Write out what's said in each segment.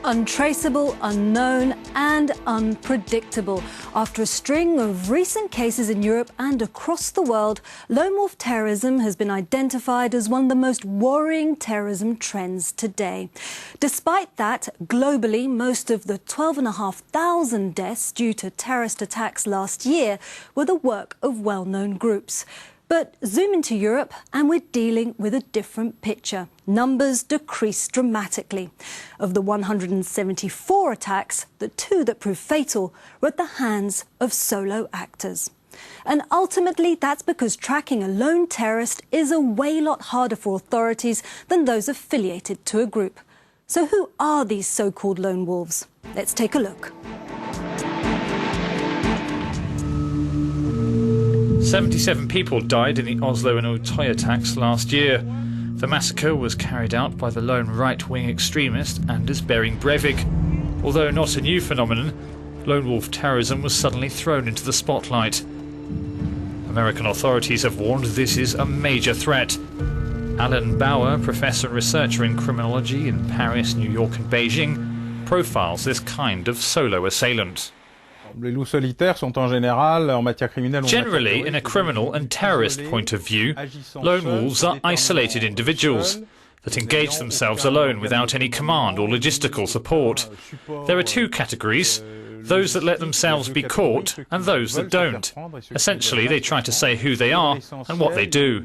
Untraceable, unknown and unpredictable. After a string of recent cases in Europe and across the world, lone wolf terrorism has been identified as one of the most worrying terrorism trends today. Despite that, globally, most of the 12,500 deaths due to terrorist attacks last year were the work of well-known groups. But zoom into Europe and we're dealing with a different picture. Numbers decreased dramatically. Of the 174 attacks, the 2 that proved fatal were at the hands of solo actors. And ultimately, that's because tracking a lone terrorist is a way lot harder for authorities than those affiliated to a group. So who are these so-called lone wolves? Let's take a look. 77 people died in the Oslo and Utøya attacks last year. The massacre was carried out by the lone right-wing extremist Anders Behring Breivik. Although not a new phenomenon, lone wolf terrorism was suddenly thrown into the spotlight. American authorities have warned this is a major threat. Alain Bauer, professor and researcher in criminology in Paris, New York and Beijing, profiles this kind of solo assailant. Generally, in a criminal and terrorist point of view, lone wolves are isolated individuals that engage themselves alone without any command or logistical support. There are 2 categories, those that let themselves be caught and those that don't. Essentially, they try to say who they are and what they do.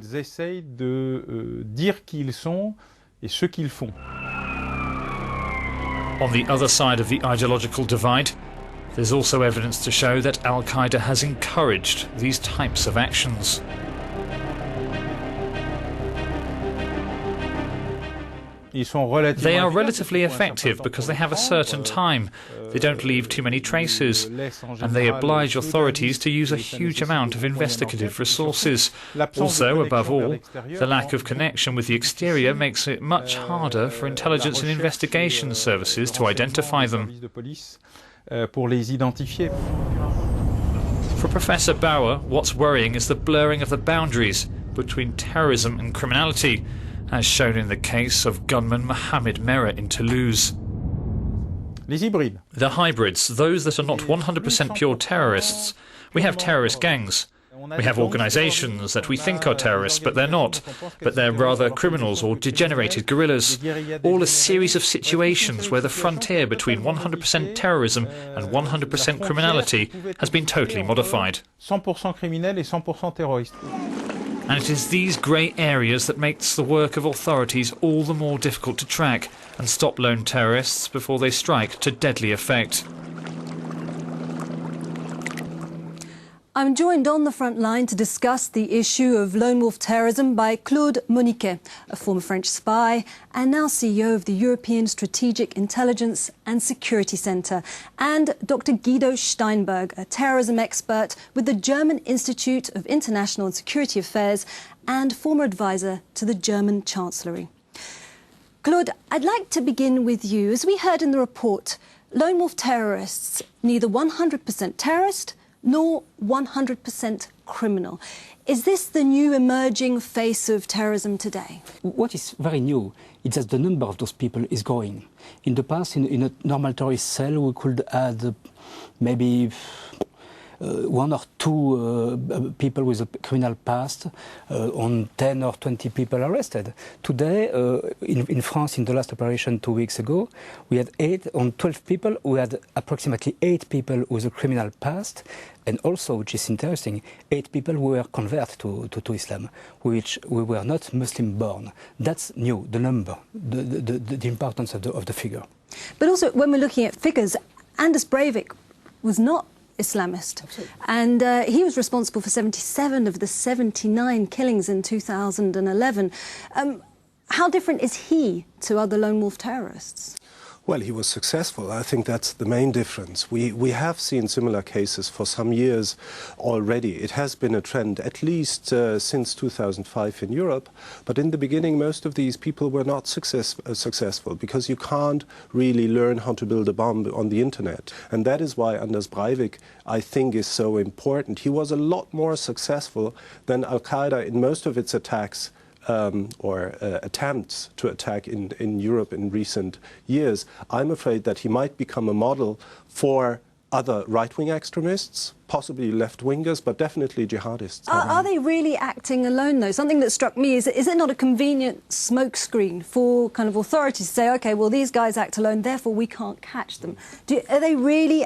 On the other side of the ideological divide, there's also evidence to show that Al-Qaeda has encouraged these types of actions. They are relatively effective because they have a certain time, they don't leave too many traces, and they oblige authorities to use a huge amount of investigative resources. Also, above all, the lack of connection with the exterior makes it much harder for intelligence and investigation services to identify them. For Professor Bauer, what's worrying is the blurring of the boundaries between terrorism and criminality, as shown in the case of gunman Mohamed Merah in Toulouse. The hybrids, those that are not 100% pure terrorists. We have terrorist gangs. We have organizations that we think are terrorists, but they're not. But they're rather criminals or degenerated guerrillas. All a series of situations where the frontier between 100% terrorism and 100% criminality has been totally modified. And it is these grey areas that makes the work of authorities all the more difficult to track and stop lone terrorists before they strike to deadly effect. I'm joined on the front line to discuss the issue of lone wolf terrorism by Claude Moniquet, a former French spy and now CEO of the European Strategic Intelligence and Security Centre, and Dr. Guido Steinberg, a terrorism expert with the German Institute of International and Security Affairs and former advisor to the German Chancellery. Claude, I'd like to begin with you. As we heard in the report, lone wolf terrorists, neither 100% terrorist nor 100% criminal. Is this the new emerging face of terrorism today? What is very new is that the number of those people is growing. In the past, in a normal terrorist cell, we could add maybe 1 or 2 people with a criminal past on 10 or 20 people arrested. Today, in France, in the last operation 2 weeks ago, we had 8 on 12 people. We had approximately 8 people with a criminal past, and also, which is interesting, 8 people who were converted to Islam, which we were not Muslim born. That's new, the number, the importance of the figure. But also, when we're looking at figures, Anders Breivik was not Islamist. Absolutely. And he was responsible for 77 of the 79 killings in 2011. How different is he to other lone wolf terrorists? Well, he was successful. I think that's the main difference. We have seen similar cases for some years already. It has been a trend, at least since 2005 in Europe. But in the beginning, most of these people were not successful because you can't really learn how to build a bomb on the internet. And that is why Anders Breivik, I think, is so important. He was a lot more successful than Al-Qaeda in most of its attacks or attempts to attack in Europe in recent years, I'm afraid that he might become a model for other right-wing extremists, possibly left-wingers, but definitely jihadists. Are they really acting alone, though? Something that struck me is it not a convenient smokescreen for kind of authorities to say, OK, well, these guys act alone, therefore we can't catch them? Are they really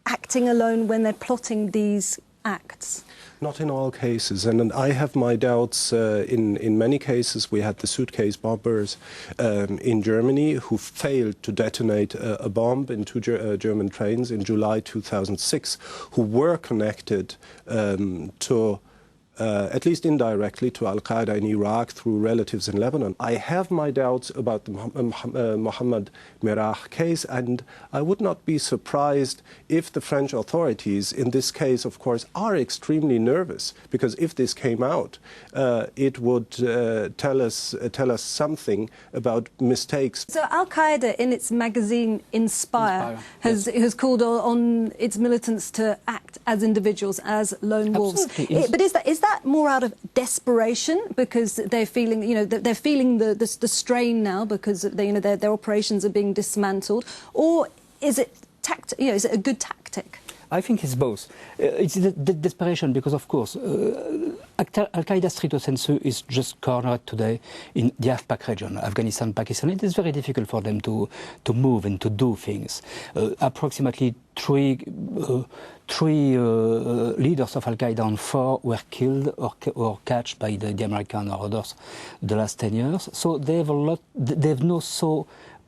acting alone when they're plotting these acts? Not in all cases, and I have my doubts. In many cases, we had the suitcase bombers in Germany who failed to detonate a bomb in two German trains in July 2006, who were connected to, at least indirectly, to Al-Qaeda in Iraq through relatives in Lebanon. I have my doubts about the Mohammed Merah case, and I would not be surprised if the French authorities, in this case, of course, are extremely nervous, because if this came out, it would tell us something about mistakes. So Al-Qaeda, in its magazine Inspire, has called on its militants to act as individuals, as lone wolves. But is that more out of desperation because they're feeling, they're feeling the strain now because their operations are being dismantled, or is it is it a good tactic? I think it's both. It's desperation because, of course, Al-Qaeda's stricto sensu is just cornered today in the AfPak region, Afghanistan, Pakistan. It is very difficult for them to move and to do things. Approximately three leaders of Al-Qaeda and 4 were killed or catched by the American or others the last 10 years. So they have no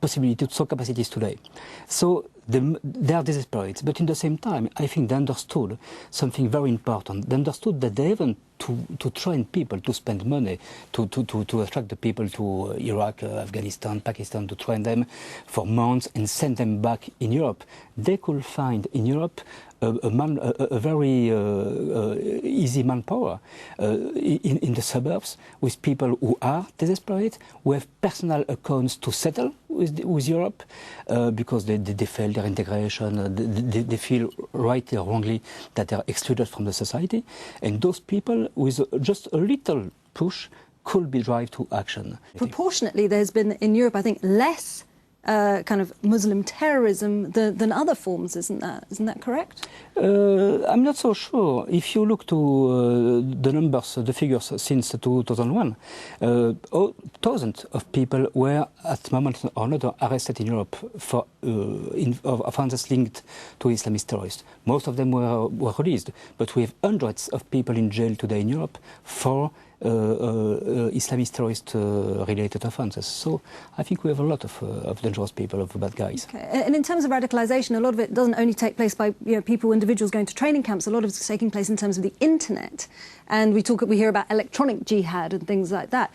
capacities today. So they are desperate, but in the same time, I think they understood something very important. They understood that they haven't to train people, to spend money, to attract the people to Iraq, Afghanistan, Pakistan, to train them for months and send them back in Europe. They could find in Europe a very easy manpower in the suburbs with people who are desperate, who have personal accounts to settle with Europe because they fail their integration, they feel rightly or wrongly that they are excluded from the society. And those people, with just a little push, could be driven to action. Proportionately, there's been in Europe, I think, less kind of Muslim terrorism than other forms, isn't that correct? I'm not so sure. If you look to the numbers, the figures since 2001, thousands of people were at moment or another arrested in Europe for offences linked to Islamist terrorists. Most of them were released, but we have hundreds of people in jail today in Europe for Islamist terrorist-related offences. So I think we have a lot of dangerous people, of bad guys. Okay. And in terms of radicalisation, a lot of it doesn't only take place by individuals going to training camps. A lot of it's taking place in terms of the internet, and we hear about electronic jihad and things like that.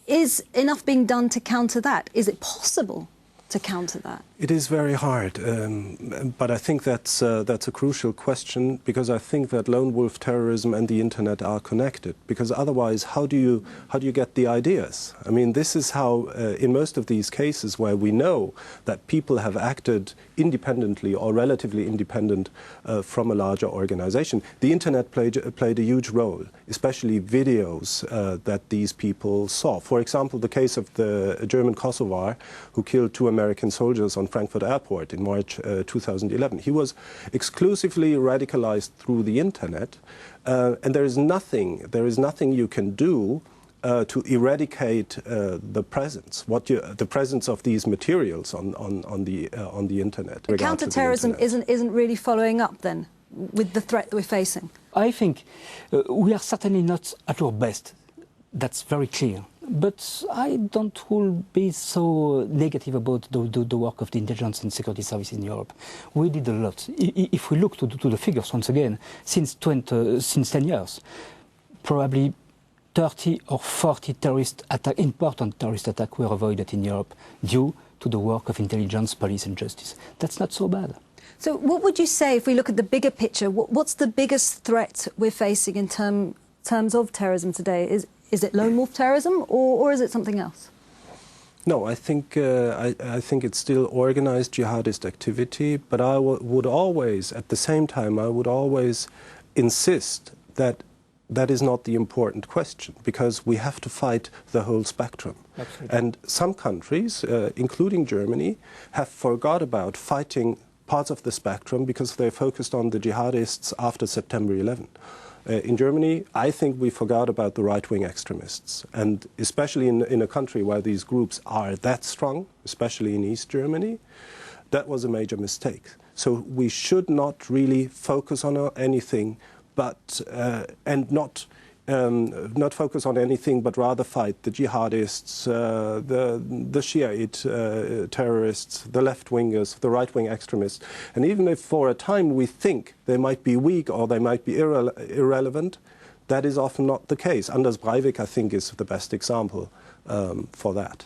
Is enough being done to counter that? Is it possible to counter that? It is very hard, but I think that's a crucial question, because I think that lone wolf terrorism and the internet are connected. Because otherwise, how do you get the ideas? I mean, this is how in most of these cases where we know that people have acted independently or relatively independent from a larger organization, the internet played a huge role, especially videos that these people saw. For example, the case of the German Kosovar who killed 2 American soldiers on Frankfurt Airport in March 2011. He was exclusively radicalized through the internet, and there is nothing you can do to eradicate the presence of these materials on the internet. Counter-terrorism isn't really following up then with the threat that we're facing. I think we are certainly not at our best. That's very clear. But I don't will be so negative about the work of the intelligence and security services in Europe. We did a lot. If we look to the figures once again, since 10 years, probably 30 or 40 important terrorist attacks were avoided in Europe due to the work of intelligence, police and justice. That's not so bad. So what would you say, if we look at the bigger picture, what's the biggest threat we're facing in terms of terrorism today? Is it lone wolf terrorism, or is it something else? No, I think it's still organized jihadist activity, but I would always, at the same time, I would always insist that that is not the important question, because we have to fight the whole spectrum. Absolutely. And some countries, including Germany, have forgot about fighting parts of the spectrum because they focused on the jihadists after September 11. In Germany, I think we forgot about the right-wing extremists. And especially in a country where these groups are that strong, especially in East Germany, that was a major mistake. So we should not really focus on anything but and not focus on anything, but rather fight the jihadists, the Shiite terrorists, the left-wingers, the right-wing extremists. And even if for a time we think they might be weak or they might be irrelevant, that is often not the case. Anders Breivik, I think, is the best example for that.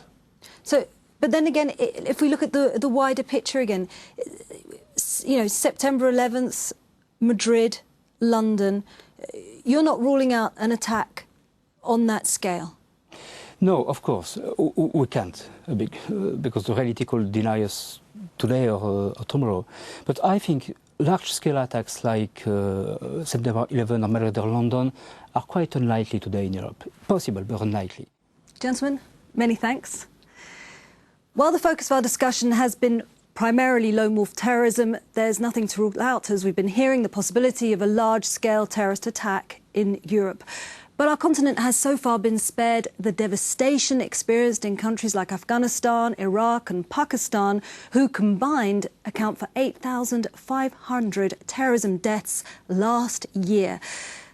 So, but then again, if we look at the wider picture again, you know, September 11th, Madrid, London, you're not ruling out an attack on that scale? No, of course, we can't, because the reality could deny us today or tomorrow. But I think large-scale attacks like September 11 or Madrid or London are quite unlikely today in Europe. Possible, but unlikely. Gentlemen, many thanks. While the focus of our discussion has been primarily lone wolf terrorism, there's nothing to rule out, as we've been hearing, the possibility of a large-scale terrorist attack in Europe. But our continent has so far been spared the devastation experienced in countries like Afghanistan, Iraq and Pakistan, who combined account for 8,500 terrorism deaths last year.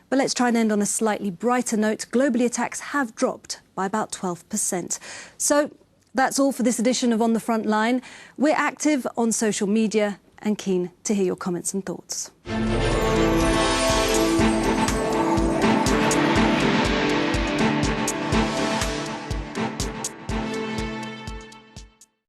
But let's try and end on a slightly brighter note. Globally, attacks have dropped by about 12%. So that's all for this edition of On The Frontline. We're active on social media and keen to hear your comments and thoughts.